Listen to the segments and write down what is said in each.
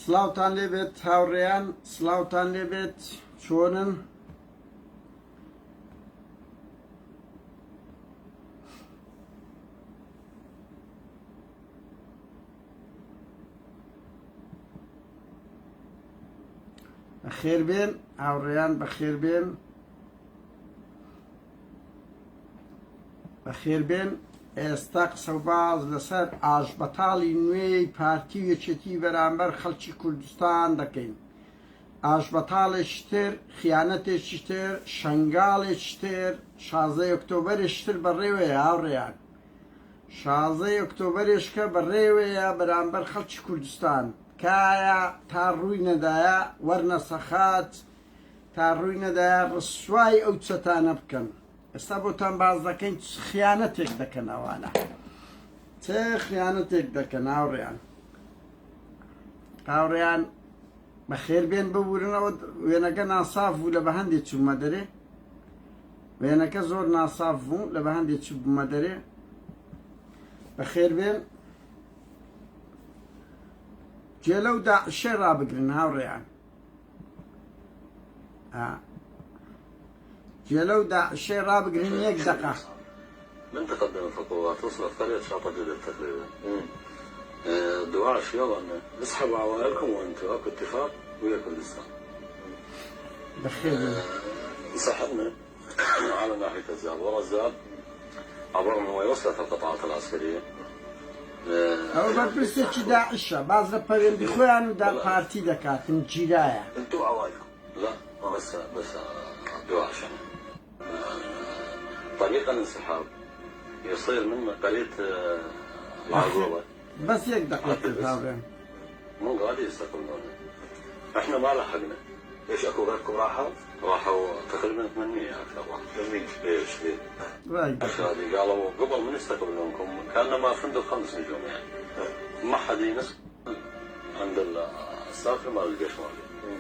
سلااوتان لێبێت هاوڕێیان سلااوتان لێبێت چۆنن بەخێربێن هاوڕێیان بەخێربێن بەخێربێن ئێستا قسە و باز لەسەر ئاژبەتاڵی نوێی پارتی یەکێتی بەرامبەر خەڵکی کوردستان دەکەین. ئاژبەتاڵێکی تر خیانەتێکی تر شنگاڵێکی تر 16 ئۆکتۆبەرێکی تر بەڕێوەیە هاوڕێیان 16 ئۆکتۆبەرێشکە بەڕێوەیە بەرامبەر خەڵکی کوردستان کایە تا ڕووی نەدایە وەرنە سەخات تا ڕووی نەدایە ڕسوای ئەو چەتانە بکەن. ئێستا بۆتان باز دەکەین خیانەتێک دەکەن ئەوانە چه خیانەتێک دەکەن هاوڕێیان بەخێربێن ببورنەوە وێنەکە ناساف بوو لە بەهەندێک چوومە دەرێ وێنەکە زۆر ناساف بوو لە بەهەندێک چوو بوومە دەرێ بەخێربێن جێ لەو داعشێ ڕابگرن هاوڕێیان جلو داعشي رابقرين يك دقة. من تقدم الخطوات وصلت قرية شاطئ جدد تقريبا. دواعش يلا نسحبوا عوائلكم وانتوا اكو اتفاق ويا كردستان. بخير. انسحبنا على ناحية الزاب ورا الزاب عبر انه وصلت القطاعات العسكرية. او ما بس داعش بعض البرين بخوان دا بارتي دكات جيرايا. انتوا عوائلكم. لا بس دواعش. طريق الانسحاب يصير من قرية العقوبة بس هيك دقيقة مو غادي يستقبلونا. احنا ما لحقنا. ايش اكو غيركم راحوا تقريبا 800 اكثر 800 ايش ليه؟ هذه قالوا قبل ما نستقبلونكم كانما فندق 5 نجوم يعني. ما حد ينسى عند الساكن مال الجيش مالي.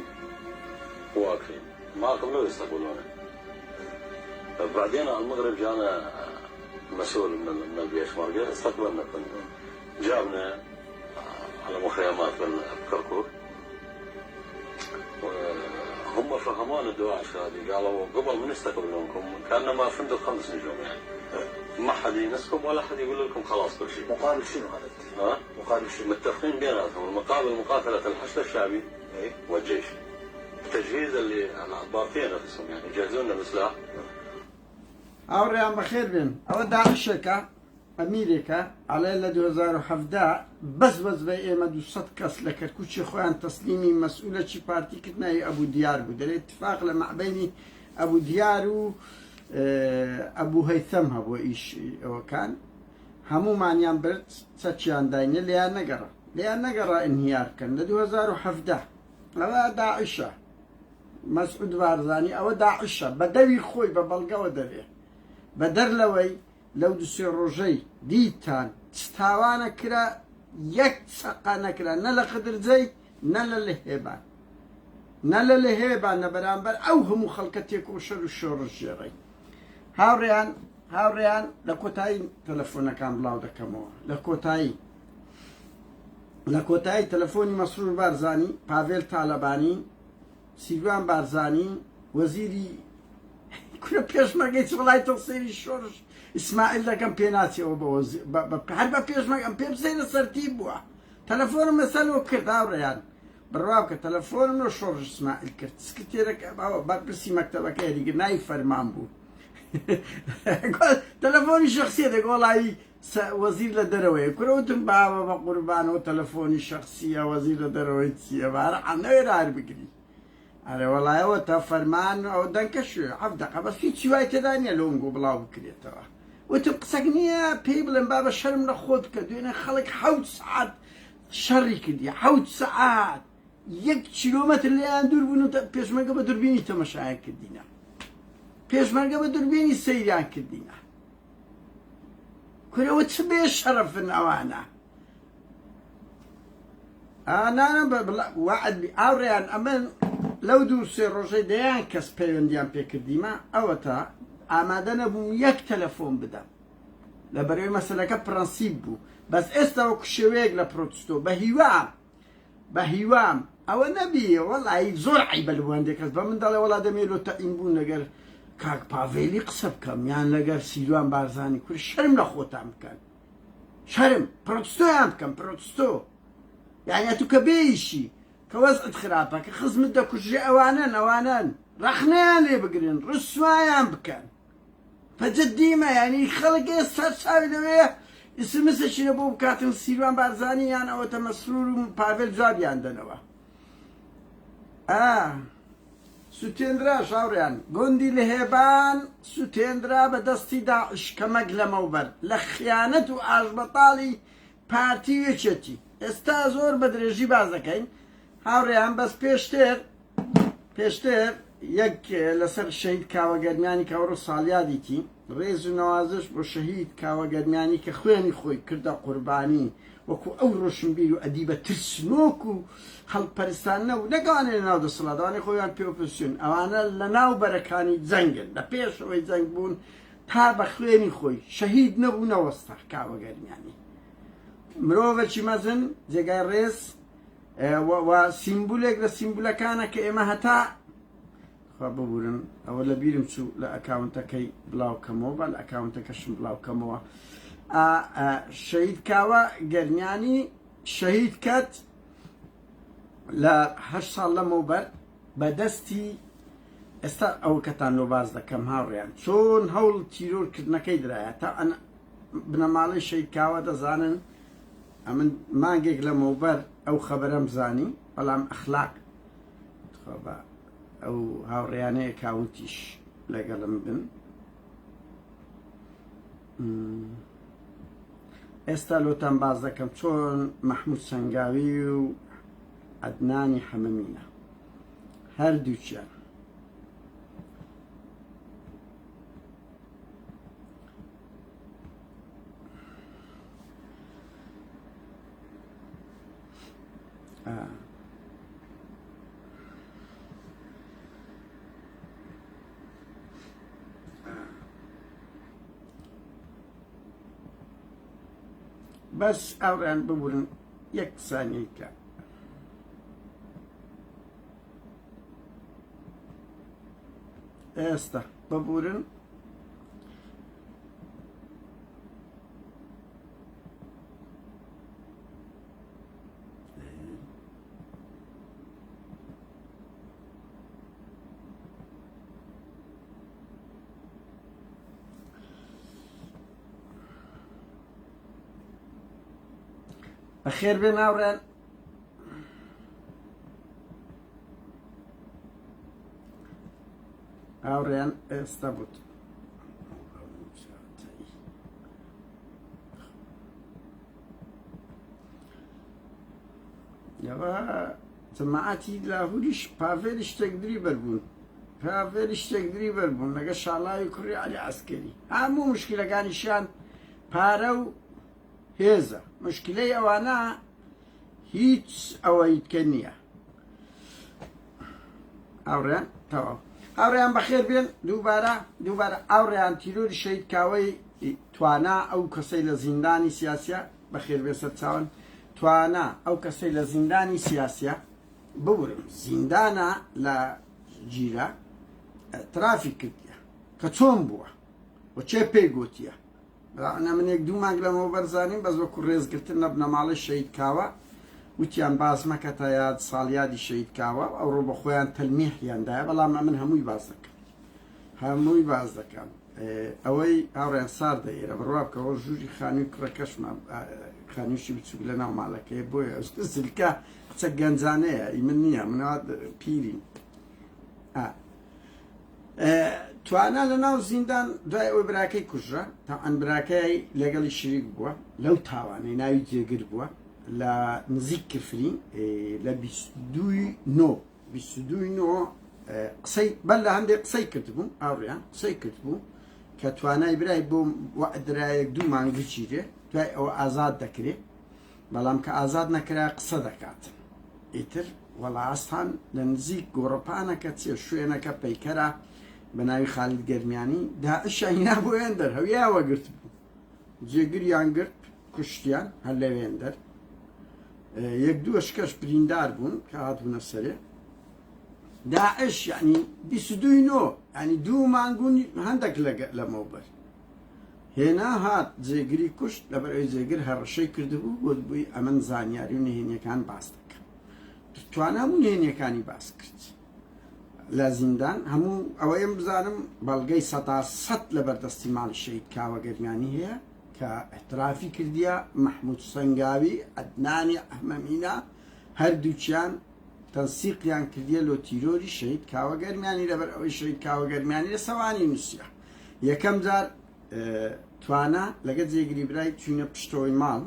واقفين ما قبلوا يستقبلونا. بعدين على المغرب جانا مسؤول من الجيش مالي استقبلنا جابنا على مخيمات بكركوك. هم فهمونا الدواعش هذه قالوا قبل ما نستقبلونكم كانما فندق 5 نجوم يعني. ما حد ينسكم ولا حد يقول لكم خلاص كل شيء. مقابل شنو هذا؟ ها؟ مقابل شنو؟ متفقين بيناتهم المقابل مقاتلة الحشد الشعبي والجيش. التجهيز اللي الضابطين نفسهم يعني يجهزون لنا بسلاح. هاوڕێیان بەخێر بێن ئەوە داعشێکە ئەمیرێکە ئەڵێ لە 2017 بەس بەی ئێمە 200 کەس لە کەرکوچی خۆیان تەسلیمی مەسئولەکی پارتیکردنەوەی ئەبوو دیار بوو دەرێت اتفاق لە مەعبەینی ئەبوو دیار و ئەبوو هەیثەم هەبووە ئیش ئەوەکان هەمومانیان برد چەکیان داینە لێیان نەگەڕا ئینهیار بکەن لە 2017 ئەوە داعشە مەسعود بارزانی ئەوە داعشە بە دەوی خۆی بە بەڵگەوە دەبێت بەدەر لەوەی لەو 2 ڕۆژەی دیتان چتاوانە کرا یەک چەقا نەکرا نە لە قدرجەی نە لە لەهێبان نە لە لەهێبان نە بەرامبەر ئەو هەموو خەڵکە تێک و شەر و شۆڕش ژێڕی. هاوڕێیان لە کۆتایی تەلەفۆنەکان بڵاو دەکەمەوە لە کۆتایی تەلەفۆنی مەسرور بارزانی پاڤێل تالەبانی سیروان بارزانی وەزیری کورە پێشمەرگەی وڵاتە سەیری شۆڕش ئیسماعیل دەکەم پێ ناچێەوە هەر بە پێشمەرگەم پێم سەیرە سەرتی بووە تەلەفۆنم لەسەرەوە کرد هاوڕێیان بڕوا بکە تەلەفۆنم لە شۆڕش ئیسماعیل کرد سکرتێرەکە بەرپرسی مەکتەبەکە دیگە ناوی فەرمان بوو تەلەفۆنی شەخسیە دەگە وەڵاوی وەزیر لە دەرەوەی کورەوتم باوە بە قوربانەوە تەلەفۆنی شەخسیە وەزیر لە دەرەوەی چییە بارە نەوێرە هەر بگری ئەرێ وەڵایەوە تا فەرمان ئەو دەنکە شوێ 7 دقە بەس هیچی وای تێدا نییە لۆنگۆ بڵاو بکرێتەوە وتم قسەک نییە پێی بڵێن با بە شەرم لە خۆت بکە دوێنێ خەڵک 7 سعات شەڕی کردی 7 سعات 1 کیلۆمەتر لێیان دوور بوون و پێشمەرگە بە دووربینی تەماشایان کردینە پێشمەرگە بە دووربینی سەیریان کردینە کورەوە چ بێ شەرەفن ئەوانە وعد ئاوڕێیان ئەمن لەو 2 ڕۆژەی دەیان کەس پەیوەندیان پێکردیمە ئەوە تا ئامادە نەبووم 1 تەلەفۆن بدەم لە بەرەوەی مەسەلەکە پرەنسیب بوو بەس ئێستا وەکو شێوەیەک لە پرۆتستۆ بە هیوا بهیوام ئەوە نەبیە وەڵی زۆر عیبە لە هەندێک کەس بە من دەڵێ وەڵا دەمێنەوە تەعین بوون لەگەر کاک پاڤێلی قسە بکەم یان لەگەر سیروان بارزانی کورد شەرم لە خۆتان بکەن شەرم پرۆتستۆیان بکەم پرۆتستۆ یعنی تو کە بێیشی کە وەزعت خراپە کە خزمت دەکوژێ ئەوانن ڕەخنەیان لێ بگرن ڕسوایان بکەن فەجددیمە یعنی خەڵک ئێستا چاوی لەوەیە ئسمسێکی لە بۆ بکاتن سیروان بارزانی یان ئەوەتە مەسرور و پاڤێل جوابیان دەنەوە سوتێنرا شاوڕیان گوندی لە هێبان سوتێنرا بە دەستی داعش کەمەک لەمەوبەر لە خیانەت و ئاژبەتاڵی پارتی وێچێتی ئێستا زۆر بە درێژی باز دەکەین هاوڕێیان بەس پێشتر یەک لەسەر شەهید کاوەگەرمیانی کەوڕۆ ساڵیادیتی ڕێز و نەوازش بۆ شەهید کاوەگەرمیانی کە خوێنی خۆی کردە قوربانی وەکو ئەو ڕۆشنبیر و ئەدیبە ترسنۆک و خەڵکپەرستانە و نەگەوانێ لە ناو دەسەڵاتدانی خۆیان پێوەپرسیون ئەوانە لە ناو بەرەکانی جەنگن لە پێشەوەی جەنگ بوون تا بە خوێنی خۆی شەهید نەبوو نەوەستا کاوەگەرمیانی مرۆڤێکی مەزن جێگای ڕێز و سیمبولێک لە سیمبولەکانە کە ئێمە هەتا خوا ببورن ئەوە لە بیرم چوو لە ئەکاونتەکەی بڵاوکەمەوە بە لە ئەکاونتەکەشم بڵاوکەمەوە شەهید کاوە گەرمیانی شەهید کات لە 8 ساڵ لەمەوبەر بەدەستی ئێستا ئەو کەتان لۆ باز دەکەم هاوڕێیان چۆن هەوڵ تیرۆرکردنەکەی درایە تا بنەماڵەی شەهید کاوە دەزانن ئەمن مانگێک لەمەوبەر ئەو خەبەرەم زانی بەڵام ئەخلاق ئەو هاوڕێیانەیە ئەکاونتیش لەگەڵم بن ئێستا لۆتان باز دەکەم چۆن مەحموود سەنگاوی و عەدنانی حەمەمینە هەردووچیان بەس ئەوڕیان ببورن یەک سانیەیکە ئێستا ببورن بەخێر بێن هاوڕێن هاوڕێن ئێستا بوت ئەوە جەماعەتی لاهوریش پاڤێلی شتێکدری بەربوون پاڤێلی شتێکدری بەربوون لەگە شاڵاوی کوڕی عەلی عەسکەری هەموو مشکلەکانیشیان پارە و هێزە مشکلەی ئەوانە هیچ ئەوەی کە نییە ئەوڕێن تەواو ئەوڕێیان بەخێر بێن دووبارە ئەوڕێیان تیرۆری شەهید کاوەی توانا ئەو کەسەی لە زیندانی سیاسیە بەخێر بێ سەرچاون توانا ئەو کەسەی لە زیندانی سیاسیە ببورم زیندانە لە جیرە ترافیک کردیە کە چۆن بووە و چێ پێی گوتیە ئەنا منێک دوو مانگ لەمەوە بەرزانیم بەس وەکو ڕێزگرتن لە بنەماڵی شەهید کاوە وتیان باز مەکە تا یاد ساڵیادی شەهید کاوە ئەوڕۆ بە خۆیان تەلمیحیاندایە بەڵام من هەمووی باز دەکەم ئەوەی هاوڕێیان ساردە ئێرە بڕوا بکەوە ژووری خانووی کوڕەکەشمە خانووشی بچووک لە ناو ماڵەکەی بۆیە سلکە قچە گەنجانەیە من نییە منەوە پیرین توانا لە ناو زیندان دوای ئەوەی براکەی کوژرا تا ئەن براکەی لەگەڵی شریک بووە لەو تاوانەی ناوی جێگر بووە لە نزیک کفرین لە 22 قسەی بەر لە هەندێک قسەی کردبوو ئاوڕیان قسەی کردبوو کە توانای برای بۆ وەعدرایەک دوو مانگ بچیرێ دوای ئەوە ئازاد دەکرێت بەڵام کە ئازاد نەکرا قسە دەکات ئیتر وەڵاستان لە نزیک گۆڕەپانەکە چێ شوێنەکە پەیکەرە بە ناوی خالید گەرمیانی داعشاینا بۆ وێندەر هەویاوە گرت بوو جێگریان گرت کوشتیان هەر لە وێندەر یەک دووەش کەش بریندار بوون کە هاتبوونە سەرێ داعش یعنی 22 ینی 2 مانگون هەندێک لەمەوبەر هێنا هات جێگری کوشت لەبەر ئەوی جێگر هەڕەشەی کردبوو بۆ بووی ئەمن زانیاری و نهێنیەکان باس دەکەم توانە هەموو نهێنیەکانی باس کرد لە زیندان هەموو ئەوەیم بزانم بەڵگەی 100% لەبەردەستی ماڵی شەید کاوەگەرمیانی هەیە کە احترافی کردیە محمود سەنگاوی عەدنانی ئەحمەمینە هەردووچیان تەنسیقیان کردیە لۆ تیرۆری شەید کاوەگەرمیانی لەبەر ئەوەی شەید کاوەگەرمیانی لە سەوانی نووسیە یەکەم جار توانە لەگە جێگری برای چوونە پشتەوەی ماڵ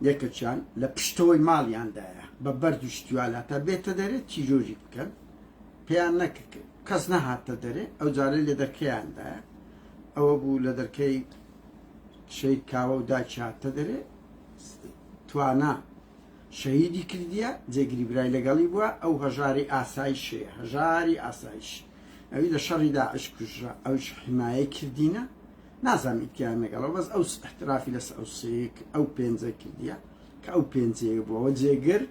یەکەچیان لە پشتەوەی ماڵیاندایە بە بەرد و شتیوالاتە بێتە دەرێت تیرۆری بکەن پێیان نەکرد کەس نەهاتە دەرێ ئەو جارە لە دەرکەیاندایە ئەوە بوو لە دەرکەی شەید کاوە و داچی هاتە دەرێ توانە شەهیدی کردیە جێگری برای لەگەڵی بووە ئەو هەژاری ئاسایشەیە هەژاری ئاسایش ئەوی لە شەڕی داعش کوژرا ئەوش حیمایە کردینە نازانم ئیتیان لەگەڵەوە بەس ئەو احترافی لەس ئەو سەیەک ئەو پێنجە کردیە کە ئەو پێنجەیە بووەوە جێگر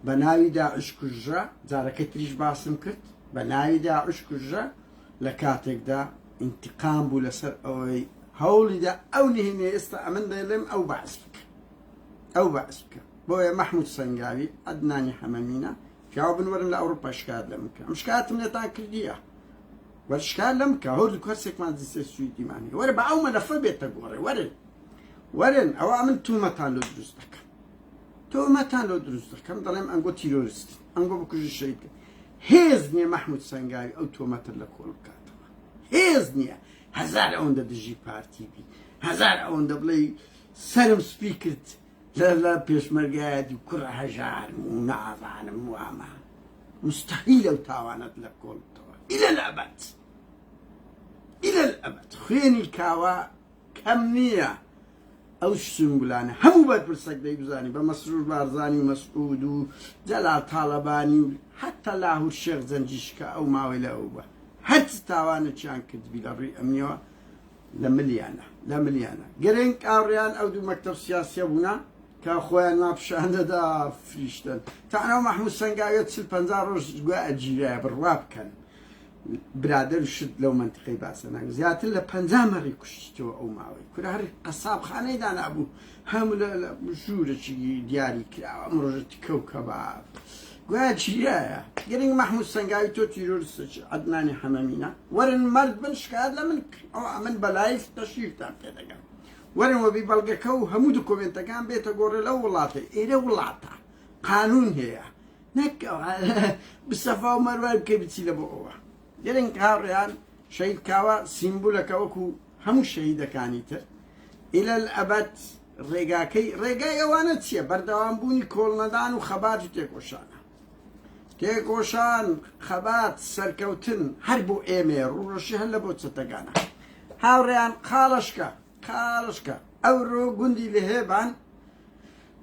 بە ناوی داعش کوژرا جارەکەی تریش باسم کرد بە ناوی داعش کوژرا لە کاتێکدا ئینتیقام بوو لەسەر ئەوەی هەوڵیدا ئەو نهێنێ ئێستا ئەمن دەڵێم ئەو بەعس بکە ئەو بەعس بکە بۆیە محمود سەنگاوی عەدنانی حەمەمینە پیاوە بنوەرن لە ئەوروپا شکات لەم بکە ئەم شکاتم لێتان کردیە وەرشکار لەم کە هەردوو کەسێکمان دیسێ سویدیمانی وەرە بە ئەو مەلەفە بێتە گۆڕێ وەرن ئەوە من تومەتان لۆ دروست دەکەم تۆمەتان لۆ دروست دەکەم دەڵێم ئەنگۆ تیرۆریست ئەنگۆ بکوژی شەید کرد هێز نییە محمود سەنگاوی ئەو تۆمەتر لە کۆڵ بکاتەوە هێز نییە هەزار ئەوەندە دژی پارتی بی هەزار ئەوەندە بڵێ سەرم سپی کرد لە پێشمەرگایەتی و کوڕە هەژارم و نازانم وامە مستحیل ئەو تاوانەت لە کۆڵ إلى الأبد إلى الأبد خوێنی کاوە کەم نییە ئەو سنگولانە هەموو بەرپرسێک دەیبزانی بە مەسرور بارزانی و مەسعود و جەلال تاڵەبانی و حتا لاهور شێخ زەنجیشکە ئەو ماوەی لە ئەو بە هەرچ تاوانێکیان کردبی لە ڕووی ئەمنیەوە لە ملیانە گەرنگ ئاڕیان ئەو دوو مەکتەب سیاسیە بوونا کە خۆیان ناپشاندەدا فریشتن تاانەوە محمود سەنگاوێت 40-50 ڕۆژ گویا ئەجیرایە بڕوا بکەن برادر شت لەو منتیقەی باسە ناک زیاتر لە 50 مەڕی کوشتەوە ئەو ماوەی کورە هەر قەسابخانەیدا نابوو هەموو لە ژوورێکی دیاری کراوە ئەمڕۆژە تکە و کەباب گویا جیرایە گەرنگ محمود سەنگاوی تۆ تیرۆریستێکی عەدنانی حەمەمینە وەرن مەرد بن شکایەت لە من بە لایف تەشریفتان پێ دەگەم وەرن وەبی بەڵگەکە و هەموو دوکۆمنتەکان بێتە گۆڕێ لەو وڵاتە ئێرە وڵاتە قانون هەیە نەک بسەفا و مەروار بکەی بچی لە بۆ ئەوە گەرنگ هاوڕێیان شەید کاوە سیمبولەکە وەکو هەموو شەهیدەکانی تر ئیلە الئەبەد ڕێگای ئەوانە چییە بەردەوامبوونی کۆڵنەدان و خەبات و تێکۆشانە تێکۆشان خەبات سەرکەوتن هەر بۆ ئێمێ ڕوڕەشی هەر لە بۆ چەتەکانە هاوڕێیان خاڵشکە ئەوڕۆ گوندی لە هێبان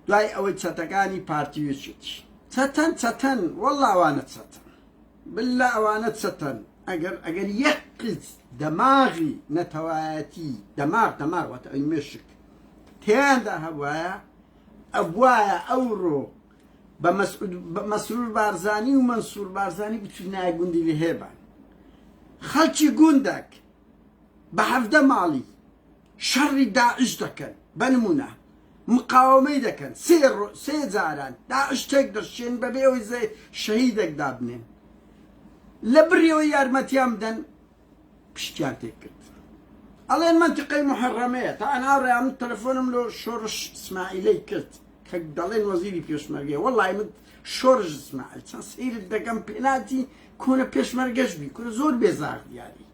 دوای ئەوەی چەتەکانی پارتیوێچێتی چەتەن وەڵڵا ئەوانە چەتەن بلا ئەوانە چەتەن ئەگەر یەک قز دەماغی نەتەوایەتی دەماغ ئەوی مێشک تێیاندا هەبوایە ئەبوایە ئەوڕۆ بە مەسرور بارزانی و مەنسوور بارزانی بچوونایە گوندی لە هێبان خەڵکی گوندێک بە 17 ماڵی شەڕی داعش دەکەن بە نمونە مقاومەی دەکەن سێ جاران داعش تێک دەشێن بەبێ ئەوەی شەهیدێک دابنێن لە بڕیەوە یارمەتیان بدەن پشتیان تێک کرد ئەڵێن منتیقەی محەڕەمەیە تا ئەناڕێ من تەلەفۆنم لۆ شۆڕش ئیسماعیلەی کرد کە دەڵێن وەزیری پێشمەرگەیە وەڵڵای من شۆڕش ئیسماعیل چەند سەیرت دەکەم پێناتی کۆنە پێشمەرگەش بی کورە زۆر بێزار دیاری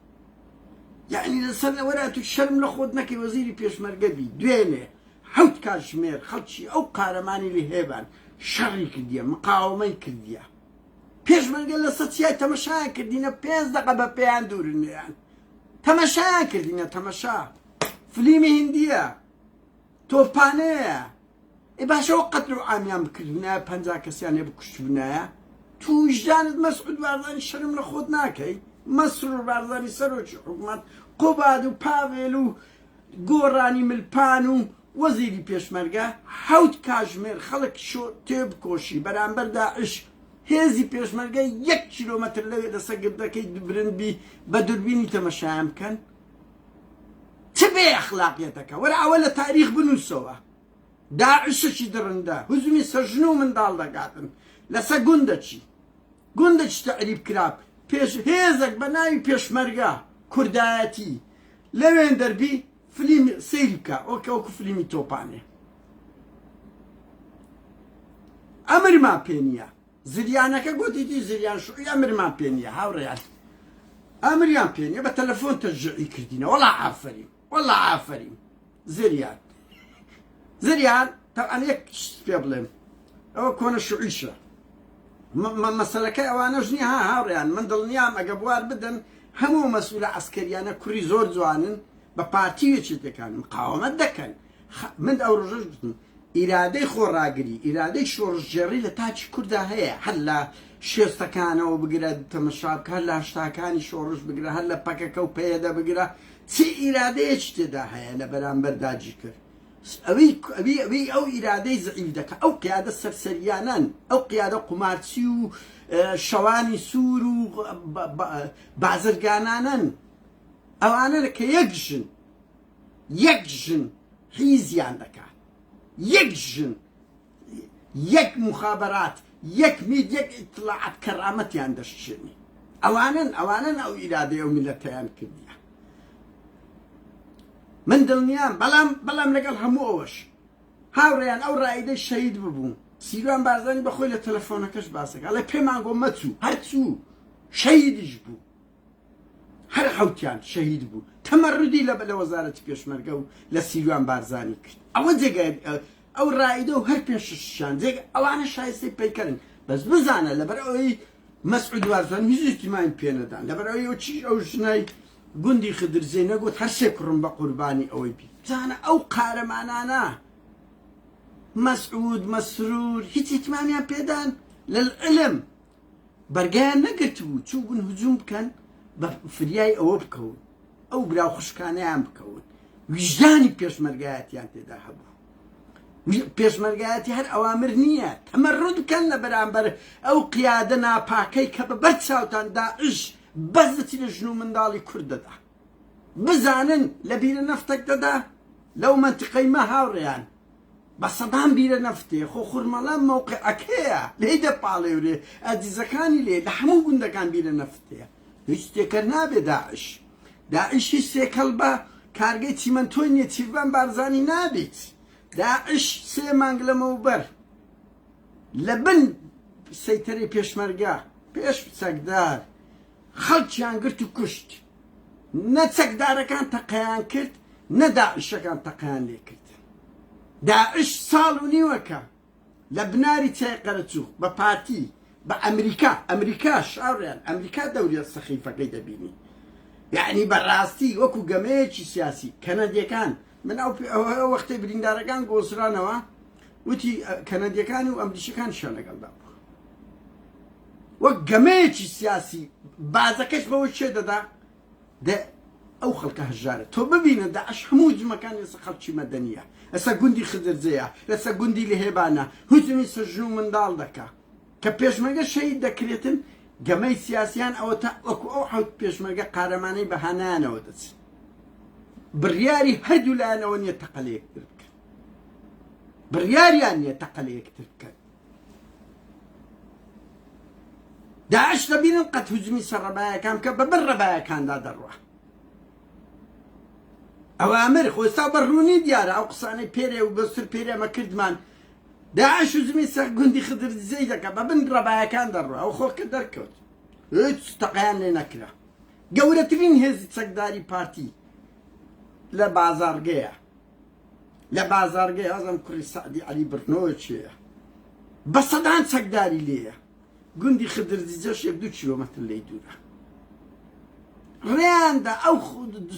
یعنی لەسەر ئەوەرە تو شەرم لە خۆت نەکەی وەزیری پێشمەرگە بی دوێنێ 7 کاتژمێر خەڵکی ئەو قارەمانی لە هێبان شەڕی کردیە مقاومەی کردیە پێشمەرگە لە سەچیای تەمەشایان کردینە 5 دقە بە پێیان دوورنیان تەمەشایان کردینە تەمەشا فلیمی هیندیە تۆپانەیە باشەوە قەتل و ئامیان بکردبنایە 50 کەسیان هێ بکوشتبنایە تو وجدانت مەسعود بارزانی شەرم لە خۆت ناکەی مەسرور بارزانی سەرۆکی حکومەت قۆباد و پاڤێل و گۆڕانی ملپان و وەزیری پێشمەرگە حەوت کاتژمێر خەڵک تێب کۆشی بەرامبەر داعش هێزی پێشمەرگە 1 کیلۆمەتر لەوێ لەسەر گردەکەی برنبی بە دووربینی تەمەشایان بکەن چ بێ ئەخلاقیەتەکە وەرە ئەوە لە تاریخ بنووسەوە داعشەکی درندە هزومی سەرژن و منداڵ دەگاتن لەسەر گوندەچی تەعریب کراب هێزێک بە ناوی پێشمەرگە کوردایەتی لەوێن دەربی فلیم سەیری بکە وەکو فلیمی تۆپانێ ئەمرمان پێ نییە زریانەکە گوتیتی زریان شوعی ئەمرمان پێ نییە هاوڕێیان ئەمریان پێ نییە بە تەلەفۆن تەشجیعی کردینە وەڵا ئافەرین زریان تەوان یەک پێ بڵێم ئەوە کۆنە شوعیشە مەسەلەکەی ئەوانەش نییە هاوڕێیان من دڵنیام ئەگە بوار بدەن هەموو مەسئولە عەسکەریانە کوڕی زۆر جوانن بە پارتیوێکی دەکەن مقاومەت دەکەن من ئەو ڕۆژەش گوتم ئیرادەی خۆڕاگری ئیرادەی شۆڕژێڕی لە تاچی کووردا هەیە هەر لە شێستەکانەوە بگرە تەمەشا بکە هەر لە هەشتاکانی شۆڕش بگرە هەر لە پەکەکە و پێیەدا بگرە چی ئیرادەیەکی تێدا هەیە لە بەرامبەر داگیر کرد ئەوی ئەو ئیرادەی زعیف دەکە ئەو قیادە سەرسەریانان ئەو قیادە قومارچی و شەوانی سوور و بازرگانانن ئەوانە کە یەک ژن حیزیان دەکات یەک ژن یەک مخابرات یەک مید یەک ئیطلاعات کەرامەتیان دەشتێنی ئەوانن ئەو ئیرادەی ئەو میلەتەیان کردیە من دڵنیام بەڵام لەگەڵ هەموو ئەوەش هاوڕێیان ئەو ڕائیدەی شەهید ببوون سیروان بارزانی بەخۆی لە تەلەفۆنەکەش باسەکە ئەڵێ پێمان گۆ مەچوو هەرچوو شەهیدیش بوو هەر حەوتیان شەهید بوو تەمەڕودی لە وەزارەتی پێشمەرگە و لە سیروان بارزانی کرد ئەوە جێگای ئەو ڕائیدە و هەر پێششیان ئەوانە شایستەی پەیکەرن بەس بزانە لەبەر ئەوەی مەسعود بارزانی هیچ ئیحتیمامی پێ نەدان لەبەر ئەوەی چی ئەو ژنای گوندی خدرزەی نەگوت هەر سێ کوڕم بە قوربانی ئەوەی بی بزانە ئەو قارەمانانە مەسعود مەسرور هیچ ئیحتیمامیان پێدان لەعلم بەرگیان نەگرت بوو چوو بوون هجووم بکەن بە فریای ئەوە بکەون ئەو براو خوشکانەیان بکەون ویژدانی پێشمەرگایەتیان تێدا هەبوو پێشمەرگایەتی هەر ئەوامر نییە تەمەڕود بکەن لە بەرامبەر ئەو قیادە ناپاکەی کە بەبەر چاوتان داعش بەس دەچی لە ژن و منداڵی کورد دەدا بزانن لە بیرە نەفتێک دەدا لەو مەنتیقەی مە هاوڕێیان بە سەدان بیرە نەفتێ خۆ خوورمەڵام مەوقعەکەیە لێی دەپاڵێورێ ئەجیزەکانی لێ لە هەموو گوندەکان بیرە نەفتەیە هیچ تێکەر نابێ داعش هیچ سێکەڵ بە کارگەی چیمەنتۆی نییە چیروان بارزانی نابێت داعش 3 مانگ لەمەوبەر لە بن سەیتەرەی پێشمەرگە پێش چەکدار خەڵکیان گرت و کوشت نە چەکدارەکان تەقەیان کرد نە داعشەکان تەقەیان لێ کرد داعش ساڵ و نیوەکە لە بناری چایقەرەچوو بە پارتی بە ئەمریکاش ئاوڕیان ئەمریکا دەوریە سەخیفەکەی دەبینی یعنی بەڕاستی وەکو گەمەیەکی سیاسی کەنەدیەکان من ئەو وەختەی بریندارەکان گۆسرانەوە وتی کەنەدیەکانی و ئەمریکیەکان شیان لەگەڵدا بوو وەک گەمەیەکی سیاسی بازەکەش بەوە چێ دەدا ئەو خەڵکە هەژارە تۆ ببینە داعش هەموو جمەکان لەسەر خەڵکی مەدەنیە لەسەر گوندی خدرجەیە لەسەر گوندی لەهێبانە هجومی سەرژن و منداڵ دەکا کە پێشمەرگە شەهید دەکرێتن گەمەی سیاسیان ئەوە تا وەکو ئەو حەوت پێشمەرگە قارەمانەی بەهانایانەوە دەچن بڕیاری هەردوو لایەنەوە نییە تەقەلە یەکتر بکەن بڕیاریان نییە تەقەلە یەکتر بکەن داعش دەبینن قەت هجومی سەر ڕەبایەکان کە بەبەر ڕەبایەکاندا دەڕوە ئەوامر خۆستا بەڕوونی دیارە ئەو قسانەی پێرێ و بەسر پێرێمە کردمان داعش هجومی سەر گوندی خدرزەی دەکە بە بن ڕەبایەکان دەڕوە ئەو خۆکە دەرکەوت هیچ تەقەیان لێ نەکرا گەورەترین هێزی چەکداری پارتی لە بازارگەیە ئەزم کوڕی سعدی عەلی برنۆوە چێە بە سەدان چەکداری لێیە گوندی خدرزیجەش 2 کیلۆمەتر لێی دوورە ڕێیاندا ئەو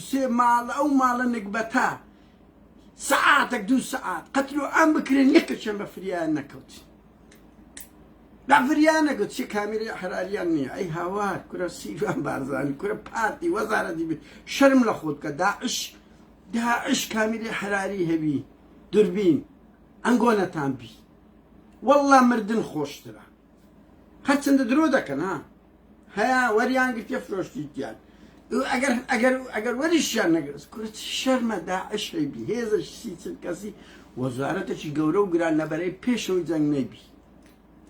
سێ ماڵە ئەو ماڵە نەکبەتە سەعاتێک 2 سەعات قەتل و ئەم بکرێن یەکەشیان بە فریایان نەکەوت لا فریایان نەکەوت چی کامیرەی حەراریان نییە ئەی هاوار کورە سیروان بارزانی کورە پارتی وەزارەتی شەرم لە خۆت کە داعش کامیرەی حەراری هەبی دوربین ئەنگۆنەتان بی وەڵڵا مردن خۆشترە هەرچەندە درۆ دەکەن ها هەیە وەریان گرتێ فرۆشتیتیان ئەگەر وەریشیان نەگرست کورت شەرمە داعش هەیبی هێزەشی چند کەسی وەزارەتێکی گەورە و گران لەبەرەی پێشەوەی جەنگ نەیبی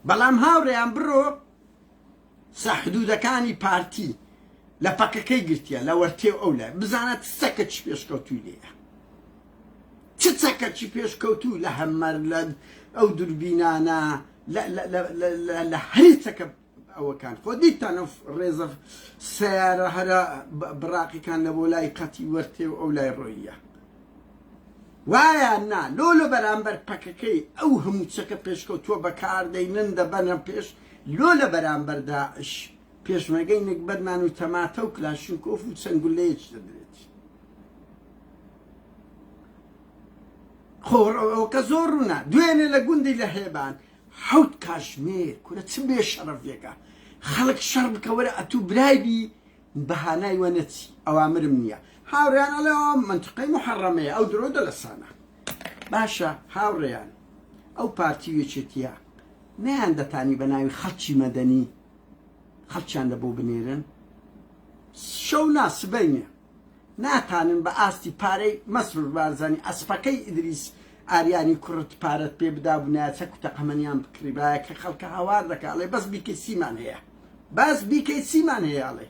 بەڵام هاوڕێیان بڕۆ سەحدودەکانی پارتی لە پەکەکەی گرتیە لە وەرتێ ئەو لای بزانێت سەکە چی پێشکەوتوی لێیە چ سەکەچی پێشکەوتوو لە هەمەر لە ئەو دوربینانە لە هەریچەکە ئەوەکان خۆ دیتان ئەو ڕێزە سیارە هەرە بڕاقیکان لە بۆ لای قەتی وەرتێ و ئەو لای ڕۆیە وایە نا لۆ بەرامبەر پەکەکەی ئەو هەموو چەکە پێشکەوتووە بەکاردەینن دەبەنە پێش لۆ لە بەرامبەر داعش پێشمەرگەی نەکبەرمان و تەماتە و کلاشینکۆف و چەنگولەیەک دەدرێت خۆڕەوەکە زۆر ڕوونا دوێنێ لە گوندی لە هێبان حەوت کاشمێر کورە چ بێ شەڕەفێکە خەڵک شەڕ بکە وەرە ئەتوو برایبی بەهانای وەنەچی ئەوامرم نییە هاوڕێیان ئەڵێەوە منتقەی محەڕەمەیە ئەو درۆ دەلەسانە باشە هاوڕێیان ئەو پارتی وێچێتیە نەیان دەتانی بە ناوی خەڵکی مەدەنی خەڵکیان لە بۆ بنێرن شەو ناسبەینە ناتانن بە ئاستی پارەی مەسرور بارزانانی ئەسپەکەی ئیدریس ئاریانی کوڕت پارەت پێ بدا بوونایە چەک و تەقەمەنیان بکریبایە کە خەڵکە هاوار دەکە ئەڵێ بەس بیکەی سیمان هەیە باس بیکەی سیمان هەیە ئەڵێ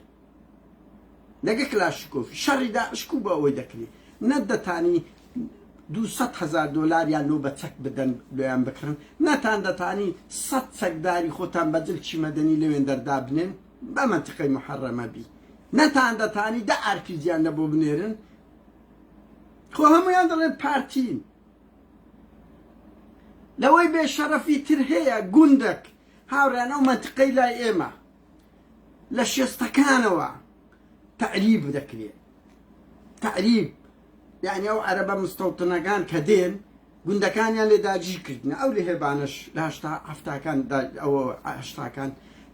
لەگە کلاشکۆفی شەڕی داعشکو بە ئەوەی دەکرێت نەدەتانی 200,000 دۆلاریان لۆ بە چەک بدەن لۆیان بکڕن نەتان دەتانی 100 چەکداری خۆتان بە جلکی مەدەنی لەوێن دەردا بنێن بە منتقەی محەڕەمە بی نەتان دەتانی دە ئارپیجیان لە بۆ بنێرن خۆ هەمویان دەڵێن پارتین لەوەی بێشەرەفی تر هەیە گوندەک هاوڕیان ئەو منتقەی لای ئێمە لە شێستەکانەوە تعریب دەکرێت تعریب یعنی ئەو عەرەبە مستەوتنەکان کە دێن گوندەکانیان لێ داگیر کردنە ئەو لە هێبانش لە هەشتاکان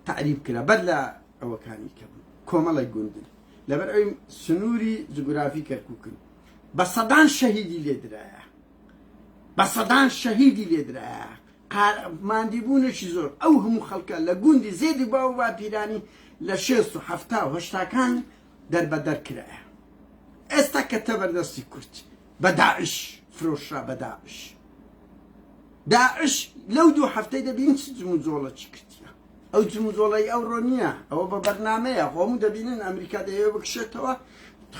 تعریب کرا بەر لە ئەوەکانی کەبوون کۆمەڵی گوندن لەبەر ئەوی سنووری جوگرافی کەرکووکن بە سەدان شەهیدی لێدرایە بە سەدان شەهیدی لێدرایە ماندیبوونێکی زۆر ئەو هەموو خەڵکە لە گوندی زێدی باو با پیرانی لە 60 و 70 دەربەدەر کرایە ئێستا کە تەبەردەستی کورت بە داعش فرۆشرا بە داعش لەو 2 هەفتەی دەبین چ جموجۆڵە چی کردیە ئەو جموجۆڵەی ئەوڕۆ نییە ئەوە بە بەرنامەیە هەموو دەبینن ئەمریکا دەیەوە بکشێتەوە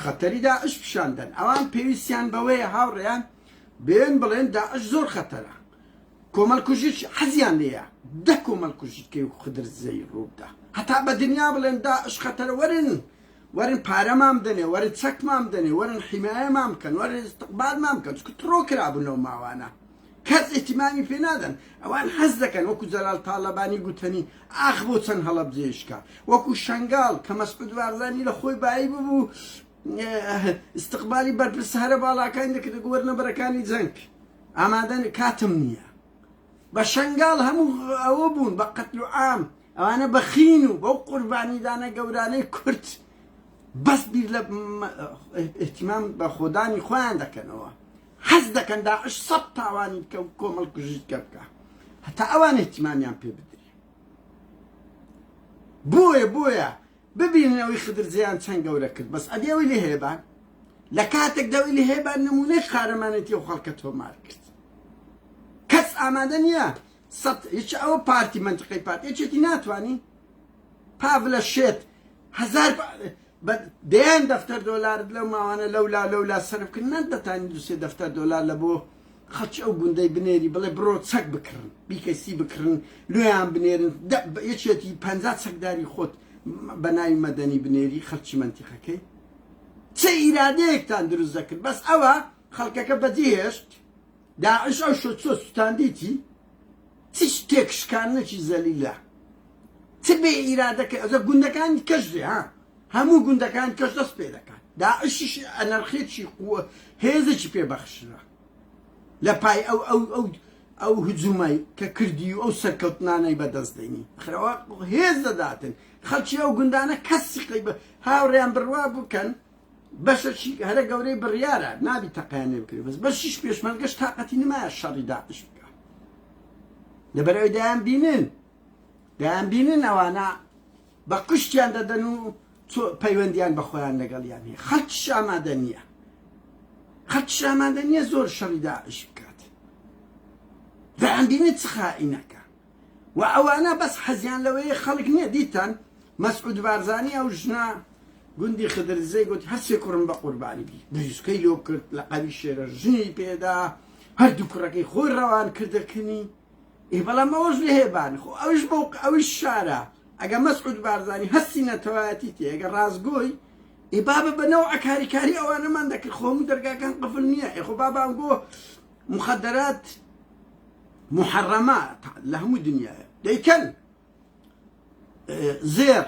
خەتەری داعش پیشاندەن ئەوان پێویستیان بەوەیە هاوڕێیان بێن بڵێن داعش زۆر خەتەرە کۆمەڵکوژیش حەزیان لێیە 10 کۆمەڵکوژیتکەی و خدرزەی ڕووبدا هەتا بە دنیا بڵێن داعش خەتەرە وەرن پارەمان بدەنێ وەرن چەکمان بدەنێ وەرن حیمایەمان بکەن وەرن استقبالمان بکەن چکە تڕۆ کرابوون لەو ماوانە کەس ئیتیمامی پێ نادەن ئەوان حەز دەکەن وەکو جەلال تاڵەبانی گوتنی ئاخ بۆ چەند هەڵەبجێشکە وەکو شەنگاڵ کە مەسعود بارزانی لە خۆی بایی ببوو استقبالی بەرپرس هەرە باڵاکانی دەکرد گوەرنەبەرەکانی جەنگ ئامادەن کاتم نییە بە شەنگاڵ هەموو ئەوە بوون بە قەتل و عام ئەوانە بەخین و بەو قوربانیدانە گەورانەی کورد بەس بیر لە احتیمام بە خۆدانی خۆیان دەکەنەوە حەز دەکەن داعش سەد تاوانی بکە و کۆمەڵکوژیت بکە هەتا ئەوان احتیمامیان پێ بدرێ بۆیە ببینن ئەوەی خدرجەیان چەند گەورە کرد بەس ئەدی ئەوەی لێ هێبان لە کاتێکدا ئەوەی لێ هێبان نمونەی خارەمانەتی و خەڵکە تۆمار کرد کەس ئامادە نییە هیچ ئەوە پارتی منتقەی پارتی هیچێتی ناتوانی پاڤلە شێت 1000 دەیان دەفتەر دۆلارت لەو ماوانە لەولا سەرفکرد نەدەتانی 2-3 دەفتەر دۆلار لە بۆ خەڵکی ئەو گوندەی بنێری بڵێ بڕۆ چەک بکڕن بیکەسی بکڕن لۆیان بنێرن یەکێتی 50 چەکداری خۆت بە ناوی مەدەنی بنێری خەڵکی منتیقەکەی چه ئیرادەیەکتان دروست دەکرد بەس ئەوە خەڵکەکە بەجێهێشت داعش ئەو شۆ سوتاندیتی چ تێکشکانەکی زەلیلە چ بێ ئیرادەکە ئەزە گوندەکانی کەش دێ هەموو گوندەکان کەش دەست پێ دەکات داعشیش ئەنەرخێکی هێزێکی پێبەخشرا لە پای ئەو هجوومەی کە کردی و ئەو سەرکەوتنانەی بەدەستدەینی خەوە هێز دەداتن خەڵکی ئەو گوندانە کەسی هاوڕێیان بڕوا بکەن بەشەکی هەرە گەورەی بڕیارە نابی تەقیانێ بکرێت بەس بەشیش پێشمەرگەش تااقەتی نمایە شەڕی داعش بکە لەبەرەوەی دایان بینن ئەوانە بە قشتیان دەدەن و پەیوەندیان بە خۆیان لەگەڵیان هەیە خەڵکیش ئامادە نییە زۆر شەڕی داعش بکات دایان بینێت چ خائینەکە و ئەوانە بەس حەزیان لەوەیە خەڵک نییە دیتان مەسعود بارزانی ئەو ژنە گوندی خدرزەی گوتی هەرسێ کوڕم بە قوربانی بی بریسکەی لۆ کرد لە قەوی شێرە ژنی پێدا هەردوو کوڕەکەی خۆی ڕەوان کردەکەنی بەڵام ئەوەش لە هێبان خۆ ئەوش شارە ئەگە مەسعود بارزانی هەستی نەتەوایەتی تێ ئەگە ڕازگۆی بابە بەنەوە ئەکاریکاری ئەوانەمان دەکرد خۆم دەرگاکان قفل نییە خۆ بابان گۆ مخدرات محرمات لە هەموو دنیاە دەیکەن زێر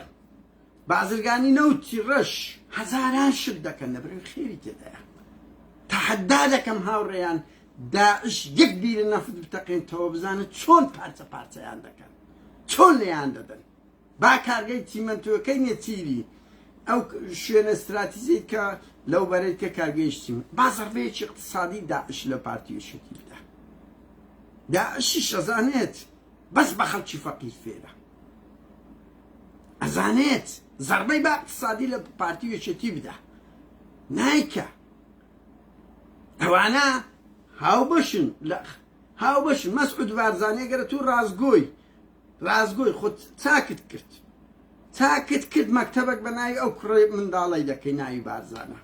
بازرگانی نەوتی ڕەش هەزاران شت دەکەن لەبەرەوەی خێری تێدایە تەحەدا دەکەم هاوڕێیان داعش یەک بیرە نەفت بتەقێنەوە بزانن چۆن پارچە پارچەیان دەکەن چۆن لێیان دەدەن با کارگەی تیمەنتۆکەی نیە تیری ئەو شوێنە استراتیزیت کە لەو بەرەیت کە کارگەیشتیم با زەربەیەکی اقتصادی داعش لە پارتیۆشەتی بدا داعشیش ئەزانێت بەس بە خەڵکی فەقیر فێرە ئەزانێت زەربەی بە اقتصادی لە پارتیۆشەتی بدا نایکە ئەوانە هاوبەشن مەسعود بارزانی گەرە تو ڕازگۆی خۆت چاکت کرد مەکتەبێک بە ناوی ئەو کوڕی منداڵی دەکەی ناوی بارزانە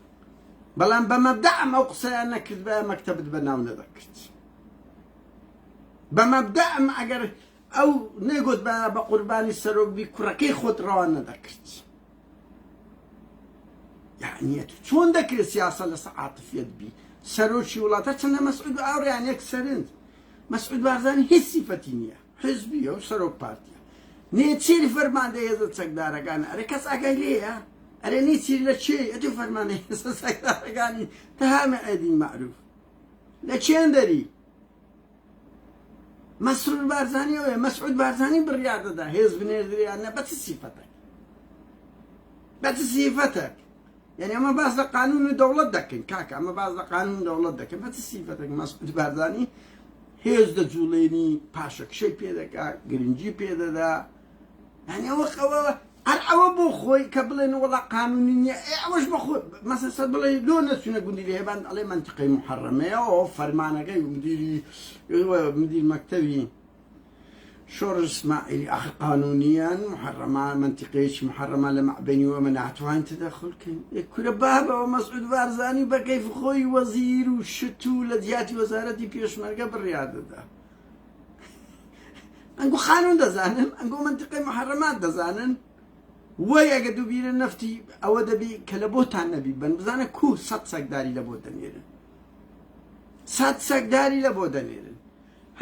بەڵام بە مەبدەعم ئەو قسەیان نەکرد بە مەکتەبت بەناو نەدەکرد بە مەبدەعم ئەگەر ئەو نێگوت بە قوربانی سەرۆک بی کوڕەکەی خۆت ڕەوان نەدەکرد یعنی چۆن دەکرێت سیاسە لەسەر عاتفیەت بی سەرۆکی وڵاتە چەندە مەسعود ئاوڕیان یەک سەرنج مەسعود بارزانی هیچ سیفەتی نییە حزبیە و سەرۆک پارتیە نێچیری فەرماندەی هێزە چەکدارەکانە ئەرێ کەس ئاگای لێیە ئەرێ نیچیری لە چێ ئەتو فەرماندەی هێزە چەکدارەکانی تەهامە ئەدین معروف لە چێن دەری مەسعود بارزانی ئەوەیە مەسعود بارزانی بڕیار دەدا هێز بنێردریانە بە چ سیفەتێک یعنی ئەمە باز لە قانون و دەوڵەت دەکەین کاکە ئەمە باز لە قانون و دەوڵەت دەکەین بە چ سیفەتێک مەسعود بارزانی هێز دەجوڵێنی پاشەکشەی پێدەکا گرنگی پێدەدا یعنی هەر ئەوە بۆ خۆی کە بڵێن وەڵا قانونی نییە ئەوەش بە خۆی مەسەڵەن سەد بڵێ لۆ نەچوونە گوندی لە هێبان ئەڵێ منتیقەی محەرەمەیە ئەو فەرمانەکەی مدیر مەکتەبی شۆڕ ئیسماعیلی ئاخر قانونیان محەرەمە منتیقەیەکی محەرەمە لە مەعبەنی وەمە ناتوانین تەدەخڵکەین کورە بابەوە مەسعود بارزانی بە کەیف خۆی وەزیر و شت و لە دیاتی وەزارەتی پێشمەرگە بڕیار دەدا ئەنگۆ قانون دەزانن ئەنگۆ منتیقەی محەرەمات دەزانن وەی ئەگە دووبیرە نەفتی ئەوە دەبی کە لە بۆتان نەبی بن بزانە کو سەد سەگداری لە بۆ دەنێرن سەد سەگداری لە بۆ دەنێرن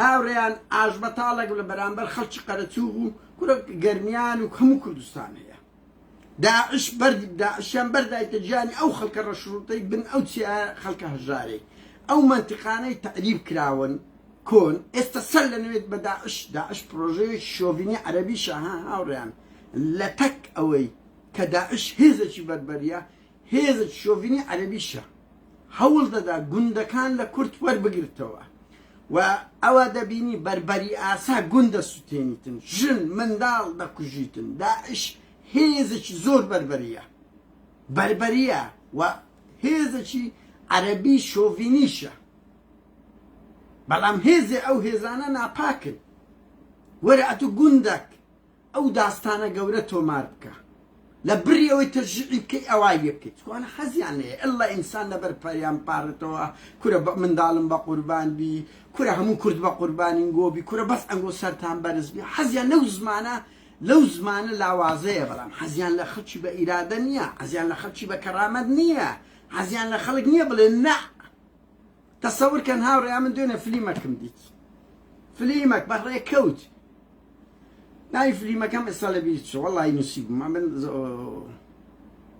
هاوڕێیان ئاژبەتاڵێک لە بەرامبەر خەڵکی قەرەچوو بوو کورە گەرمیان و هەموو کوردستان هەیە داعشیان بەردایتە گیانی ئەو خەڵکە ڕەشروتەی بن ئەو چیا خەڵکە هەژارێ ئەو منتیقانەی تەعریب کراون کۆن ئێستا سەر لە نوێت بە داعش پرۆژەیەکی شۆڤینی عەرەبیشە هاوڕێیان لە تەک ئەوەی کە داعش هێزێکی بەربەریە هێزێکی شۆڤینی عەرەبیشە هەوڵ دەدا گوندەکان لە کورد وەربگرتەوە و ئەوە دەبینی بەربەری ئاسا گوندە سوتێنیتن ژن منداڵ دەکوژیتن داعش هێزێکی زۆر بەربەریە و هێزێکی عەرەبی شۆڤینیشە بەڵام هێزێ ئەو هێزانە ناپاکن وەرە ئەتو گوندەک ئەو داستانە گەورە تۆمار بکە لە بری ئەوەی تەشجیعی بکەی ئەوای لێ بکەیت چکوانە حەزیان لێیە ئەڵڵا ئینسان لەبەر پەریان پارێتەوە کورە منداڵم بە قوربان بی کورە هەموو کورد بە قوربانین گۆبی کورە بەس ئەنگۆ سەرتان بەرز بی حەزیان لەو زمانە لاوازەیە بەڵام حەزیان لە خەڵکی بە ئیرادە نییە حەزیان لە خەڵکی بە کەرامەت نییە حەزیان لە خەڵک نییە بڵێ نا تەسەورکەن هاوڕێیان من دوێنێ فلیمەکم دیت فلیمەک بەڕێ کەوت ناوی فلیمەکەم ئێستا لە بیر چوە وەڵڵی نووسیبووم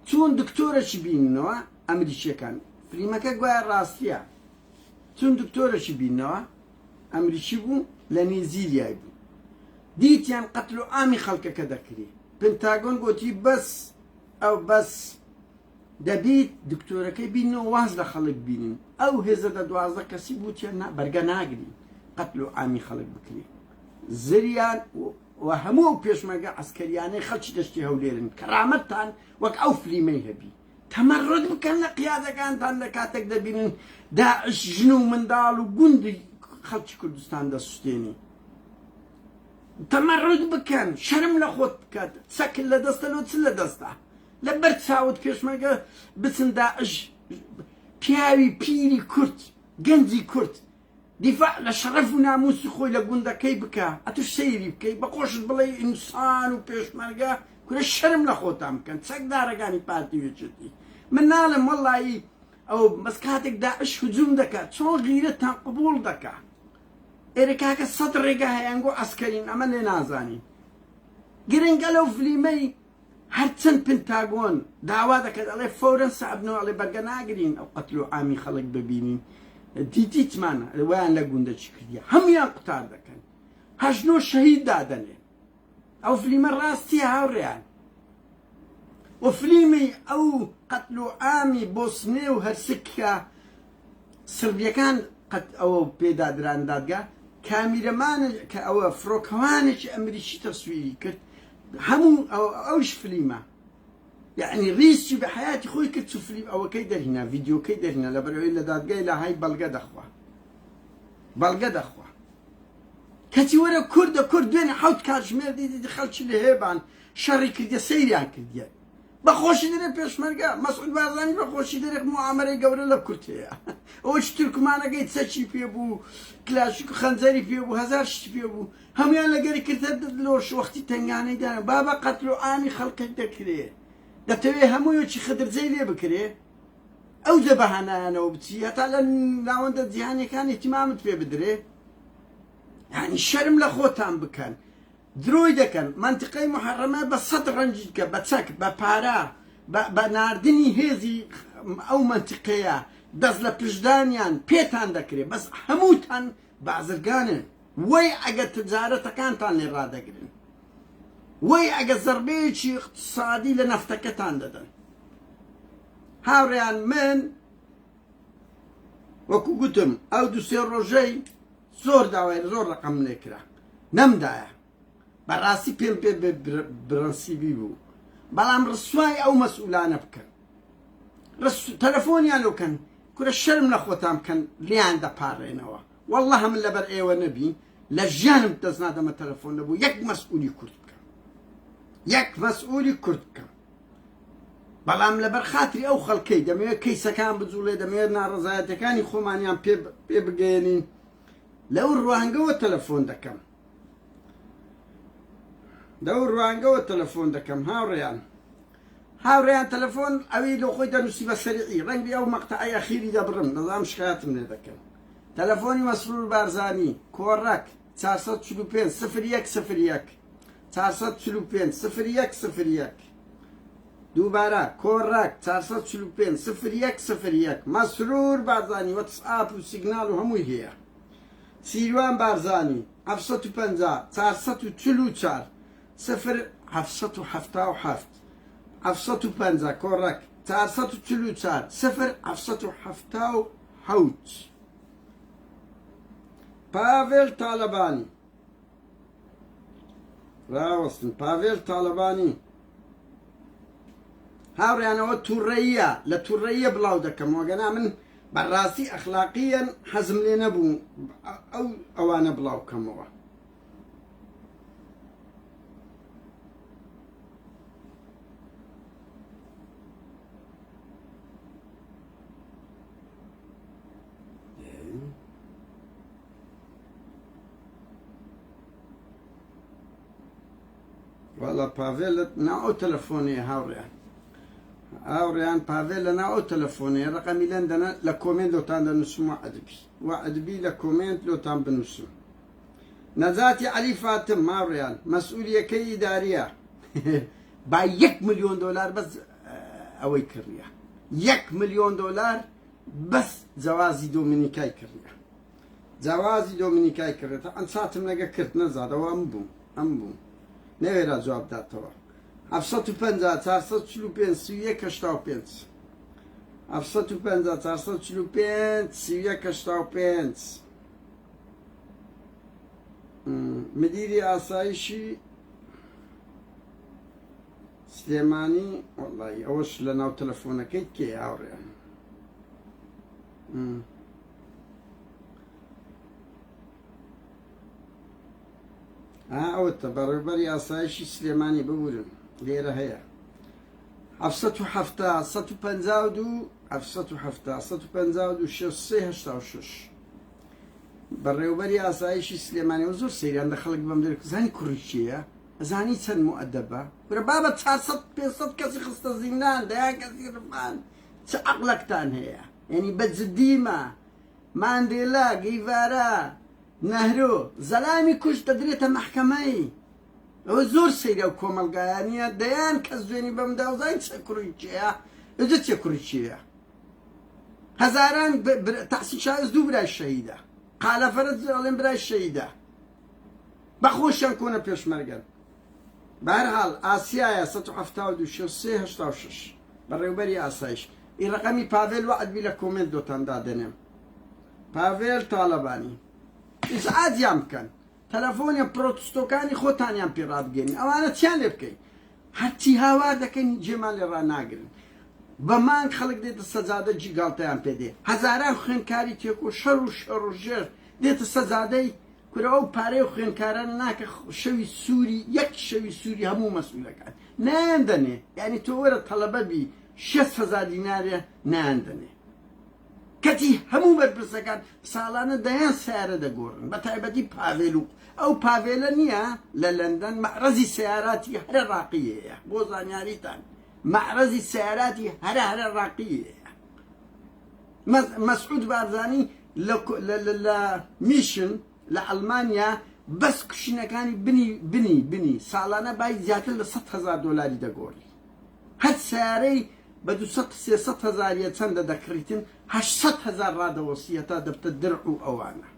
چون دکتۆرەکی بیننەوە ئەمریکیەکان فلیمەکە گوایە ڕاستیە چون دکتۆرەکی بیننەوە ئەمریکی بوو لە نیوزیلیای بوو دیتیان قەتل و ئامی خەڵکەکە دەکری پنتاگۆن گوتی بەس دەبێت دکتۆرەکەی بینەوە واز لە خەڵک بینین ئەو هێزە 12 کەسی بوو بەرگە ناگرین قەتل و عامی خەڵک بکرێ زریان و هەموو پێشمەرگە عسکەریانەی خەڵکی دەشتی هەولێرن کەرامەتتان وەک ئەو فلیمەی هەبی تەمەڕۆت بکەن لە قیادەکانتان لە کاتێک دەبینن داعش ژن و منداڵ و گوندی خەڵکی کوردستان دەسوستێنی تەمەڕۆت بکەن شەرم لە خۆت بکات چەکل لە دەستە لۆ چ لە دەستە لەبەر چاوت پێشمەرگە بچن داعش پیاوی پیری کورد گەنجی کورد دیفاع لە شەرەف و ناموسی خۆی لە گوندەکەی بکە ئەتوش سەیری بکەی بەخۆشت بڵێ ئینسان و پێشمەرگە کورە شەرم لە خۆتان بکەن چەکدارەکانی پارتیوێچێتی من ناڵم وەڵایی ئەو بەس کاتێک داعش هجووم دەکات چۆن غیرەتان قبوڵ دەکات ئێرە کاکە 100 ڕێگە هەیەنگۆ ئەسکەرین ئەمە لێ نازانین گرنگە لەو فلیمەی هەرچەند پنتاگۆن داوا دەکات ئەڵێ فەورەن سەعبنەوە ئەڵێ بەرگە ناگرین ئەو قەتل و عامی خەڵک ببینین دیتیتمانە ویان لە گوندە چی کردیە هەمویان قوتار دەکەن هەژنۆ شەهید دادەنێ ئەو فلیمە ڕاستیە هاوڕێیان و فلیمی ئەو قەتل و عامی بۆسنێ و هەرسکە سربیەکان قەت ئەوە پێدادران دادگا کامیرەمانە کە ئەوە فڕۆکەوانێکی ئەمریکی تەسویری کرد هەموو ئەوش فلیمە یعنی ڕیسکی بە حیاتی خۆی کرد چ فلیم ئەوەکەی دەرهێنا ڤیدیۆکەی دەرهێنا لە بەرەوەی لە دادگای لە های بەڵگە دەخوا کەچی وەرە کوردە کورد دوێنێ حەوت کاتژمێر دیدی خەڵکی لە هێبان شەڕی کردیە سەیریان کردیە بەخۆشی دەرێ پێشمەرگە مەسعود بارزانی بەخۆشی دەرێ موعامەرەی گەورە لە کورد هەیە ئەوەش تورکمانەکەی چەچی پێ بوو کلاشیک و خەنجەری پێ بوو هەزار شتی پێ بوو هەمویان لەگەری کردە لۆش وەختی تەنگانەی دانا بابە قەتل و عامی خەڵکێک دەکرێ دەتەوێ هەموویەکی خدرجەی لێ بکرێ ئەو دە بەهانایانەوە بچی هەتا لە ناوەندە جیهانیەکان ئیتیمامت پێ بدرێ یعنی شەرم لە خۆتان بکەن دروی دەکەن منتیقەی محەڕەمە بە 100 ڕەنجی کە بە چەک بە پارە بە ناردنی هێزی ئەو منتیقەیە دەست لە پشدانیان پێتان دەکرێت بەس هەمووتان بازرگانن وەی ئەگە تجارەتەکانتان لێ ڕادەگرن وەی ئەگە زەربەیەکی اقتصادی لە نەفتەکەتان دەدەن هاوڕێیان من وەکو گوتم ئەو 2-3 ڕۆژەی زۆر داوای زۆر ڕقم لێ کرا نەمدایە بەڕاستی پێم پێ برەنسیبی بوو بەڵام ڕسوای ئەو مەسئولانە بکەن تەلەفۆنیان لەکەن کورە شەرم لە خۆتان بکەن لیان دەپارڕێنەوە وەڵڵە هەمن لەبەر ئێوە نەبی لە ژیانم دەست نادەمە تەلەفۆن نەبوو یەک مەسئولی کورد بکەم یەک مەسئولی کورد بکەم بەڵام لەبەر خاتری ئەو خەڵکەی دەمەوێت کەیسەکان بجوڵێ دەمەوێت ناڕەزایەتەکانی خۆمانیان پێ بگەێنین لەو ڕوانگەوە تەلەفۆن دەکەم هاوڕێیان تەلەفۆن ئەوی لە خۆی دەنووسی بە سەریعی ڕەنگی ئەو مەقتەعی ئەخیری دەبڕم نەزانم شکایەتم لێ دەکەن تەلەفۆنی مەسرور بارزانی کۆڕەک 445 0101 445 0101 دووبارە کۆڕەک 445 0101 مەسرور بارزانی وەتسئاپ و سیگنال و هەمووی هەیە سیروان بارزانی 750 444 0777 750 کۆڕەک 444 0777 پاڤێل تالەبانی ڕاوەستن پاڤێل تالەبانی هاوڕیانەوە تووڕەیە لە تووڕەیە بڵاو دەکەم وەگەنا من بەڕاستی ئەخلاقیەن حەزم لێ نەبوو ئەوانە بڵاو بکەمەوە والله پاڤێل ناو ئەو تەلەفۆنەیە هاوڕێیان پاڤێل لە ناو ئەو تەلەفۆنەیە ڕقەمی لەندەنە لە کۆمنت لۆتان دەنووسم وعدبی لە کۆمنت لۆتان بنووسم نەجاتی عەلی فاتم ماوڕێیان مەسئولیەکەی ئیداریە با $1 ملیۆن بەس ئەوەی کڕیە $1 ملیۆن بەس جەوازی دۆمینیکای کڕیە جەوازی دۆمینیکای کڕێتە ئەم ساتم لەگە کرد نەزادەوە ئەم بوو نەوێرا جواب داتەوە 750 445 31 85 750 445 3185 مديري آسايشي سليماني والله أوش لنا وتلفونك كي عوري أو التبربري آسايشي سليماني بقولن ليرة هي 750 752 750 752 6 بەڕێوەبەری ئاسایشی سلێمانی و زۆر سەیران لە خەڵک بەم دەرێت زانی کوڕی چییە؟ ئەزانی چەند مؤدەبە؟ ورە بابە 400-500 کەسی خستە زیندان دەیان کەسی ڕفان چ عەقڵەکتان هەیە؟ یعنی بەجددیمە ماندێلا گەیڤارە نەهرۆ زەلامی کوش دەدرێتە مەحکەمەی ئەوە زۆر سەیرە و کۆمەلگایانیە دەیان کەس دوێنی بەمدا و زانی چ کوڕی چییە؟ ئەجە چێ کوڕی چییە؟ هەزاران تەحسین شایز دوو برای شەهیدە قالەفەرت ئەڵێن برای شەهیدە بەخۆشیان کۆنە پێشمەرگەن بەهەرحاڵ ئاسیایە 172 بەڕێوەبەری ئاسایش ئی ڕەقەمی پاڤێل وەعدبی لە کۆمنت دۆتان دادەنێم پاڤێل تاڵەبانی ئیزعاجیان بکەن تەلەفۆنیان پرۆتستۆکانی خۆتانیان پێ ڕابگەین ئەوانە چیان لێ بکەین هەرچی هاوا دەکەین جێمان لێ ڕاناگرن بە مانگ خەڵک دێتە سەجادە جیگاڵتەیان پێدێ هەزاران خوێنکاری تێکۆ شەڕ و شەڕ و ژێر دێتە سەجادەی کورە ئەو پارەی و خوێنکاران ناکە شەوی سووری یەک شەوی سووری هەموو مەسئولەکان نایاندەنێ یعنی تۆ وەرە تەڵەبە بی 6,000 دینارێ نایاندەنێ کەتی هەموو بەرپرسەکان ساڵانە دەیان سیارە دەگۆڕن بە تایبەتی پاڤێل و ئەو پاڤێلە نییە لە لەندەن مەعرەزی سیاراتی هەرە ڕاقیەیە بۆ زانیاریتان معرضی سیاراتی هەرە ڕاقیەیە مەسعود بارزانی لە میشن لە ئەڵمانیا بەس کوشینەکانی بنی ساڵانە بای زیاتر لە 100,000 دۆلاری دەگۆڕی هەر سیارەی بە 200-300,000 چەندە دەکڕیتن 800,000 ڕادەوەسیە تا دەبتە درع و ئەوانە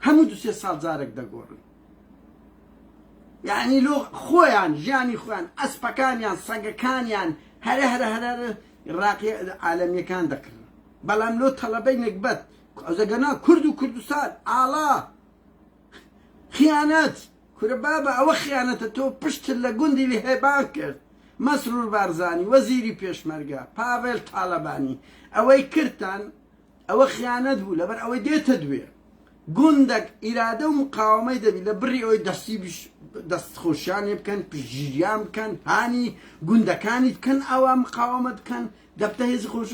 هەموو 2-3 ساڵ جارێک دەگۆڕن یعنی لۆ خۆیان ژیانی خۆیان ئەسپەکانیان سەگەکانیان هەرە ڕاقی عالەمیەکان دەکردن بەڵام لۆ تەڵەبەی نەکبەت ئەوزەگەنا کورد و کوردستان ئاڵا خیانەت کورە بابە ئەوە خیانەتە تۆ پشتت لە گوندی لە هێبان کرد مەسرور بارزانی وەزیری پێشمەرگە پاڤێل تاڵەبانی ئەوەی کردتان ئەوە خیانەت بوو لەبەر ئەوەی دێتە دوێ گوندێک ئیرادە و مقاومەی دەبی لە بڕی ئەوەی دەستخۆشیانی بکەن پژگیریان بکەن هانی گوندەکانی بکەن ئەوە مقاومە بکەن دەبتە هێزی خۆش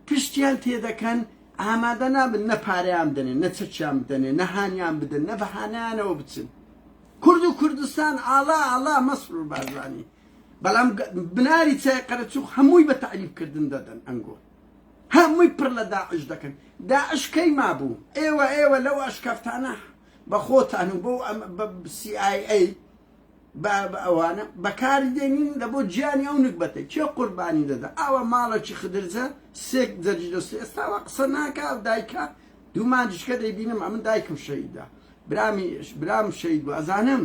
پشتیان تێدەکەن ئامادە نابن نە پارەیان بدەنێن نە چەکیان بدەنێن نە هانیان بدەن نە بەهانیانەوە بچن کورد و کوردستان ئاڵا مەسرور بارزانی بەڵام بناری چای قەرەچوو هەمووی بە تعریفکردن دەدەن ئەنگۆ هەمووی پڕ لە داعش دەکەن داعش کەی مابوو ئێوە لەو ئەشکەفتانە بە خۆتان و بۆ CIA بە ئەوانە بەکاری دێنین لە بۆ گیانی ئەو نکبەتەی چێ قوربانی دەدا ئاوە ماڵێکی خدرجە سێک جەرجی دەستی ئێستاوە قسە ناکە ئەو دایکە دوو مانجشکە دەیبینم ئەمن دایکم شەیدا برام شەید بوو ئەزانم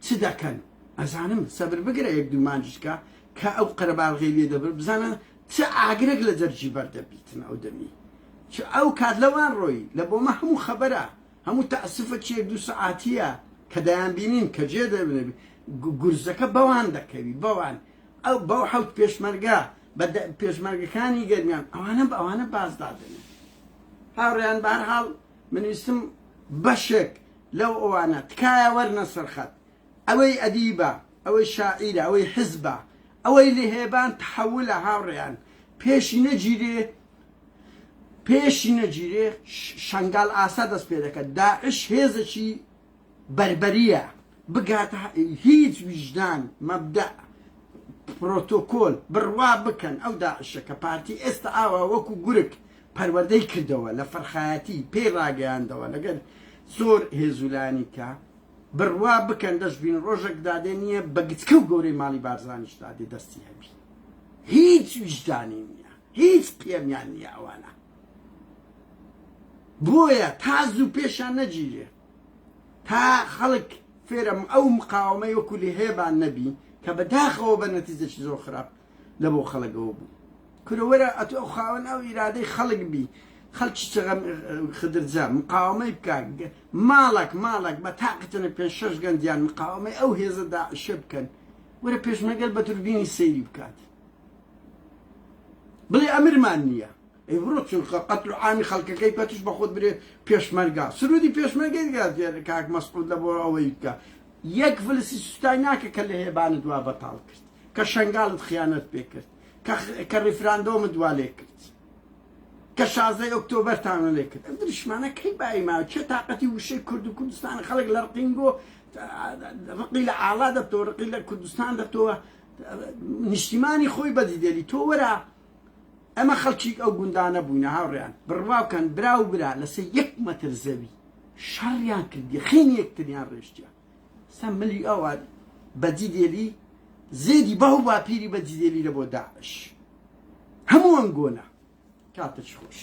چ دەکەن ئەزانم سەبر بگرە یەک دوو مانجشکە کە ئەو قەرەباڵغی لێ دەبر بزانە چ ئاگرێک لە جەرجی بەردەبیتن ئەو دەمی چ ئەو کات لەوان ڕۆی لە بۆمە هەموو خەبەرە هەموو تەعسفە چێک 2 سەعاتیە کە دەیان بینین کە جێ دەبنێ گورزەکە بەوان دەکەوی بەوان ئەو بەو حەوت پێشمەرگە بە پێشمەرگەکانی گەرمیان ئەوانە بازدادنێ هاوڕێیان بەهەرحاڵ منویستم بەشێک لەو ئەوانە تکایە وەرنە سەرخەت ئەوەی ئەدیبە ئەوەی شاعیرە ئەوەی حزبە ئەوەی لە هێبان تحولە هاوڕێیان پێشی نەگیرێ شەنگال ئاسا دەست پێ دەکەت داعش هێزەکی بربەریە بگاتە هیچ ویژدان مەبدە پرۆتۆکۆل بڕوا بکەن ئەو داعشە کە پارتی ئێستا ئاوا وەکو گورگ پەروەردەی کردەوە لە فەرخایەتی پێی ڕاگەیاندەوە لەگەر زۆر هێزولانی کە بڕوا بکەن دەستبین ڕۆژێک دادێ نییە بە گچکە و گەورەی ماڵی بارزانیش دادێ دەستی هەبی هیچ ویژدانی نییە هیچ پێمیان نییە ئەوانە بۆیە تا زوو پێشان نەگیرێ تا خەڵک فێرم ئەو مقاومەی وەکو لێ هێبان نەبی کە بەداخەوە بە نەتیجەی زۆر خراپ لە بۆ خەڵکەوە بوو کرۆوەرە ئەتۆ خاوەن ئەو ئیرادەی خەڵک بی خەڵکی چغەم خدرجە مقاومەی بکە ماڵک بە تاقتنە 5-6 گەندیان مقاومەی ئەو هێزە داعشە بکەن وەرە پێشمەگەل بە توربینی سەیری بکات بڵێ ئەمرمان نییە ئەی بڕۆ چونکە قەتل عامی خەڵکەکەی پەتش بە خۆت برێ پێشمەرگا سرودی پێشمەرگەی کاک مەسعود لە بۆ ئەوەی بکە یەک فلسی سوستای ناکە کە لە هێبانت وا بەتاڵ کرد کە شەنگاڵت خیانەت پێ کرد کە ڕیفراندۆمت وا لێ کرد کە 16 ئۆکتۆبەرتانە لێ کرد ئەم دریشمانە کەی بای ماوە چێ تااقەتی وشەی کورد و کوردستان خەڵک لە ڕقینگۆ ڕقی لە ئاڵا دەبتەوە ڕقی لە کوردستان دەبتەوە نیشتیمانی خۆی بەدیدێلی تۆ وەرە ئەمە خەڵکی ئەو گوندانە بووینە هاوڕێیان بڕواوکەن برا و برا لەسەر 1 مەتر زەوی شەڕیان کردی خێنی یەکتریان ڕێشتیان سەم ملی ئەوە بەدیدێلی زێدی بەهوو باپیری بەدیدێلی لە بۆ داعش هەموو ئەم گۆنە کاتش خۆش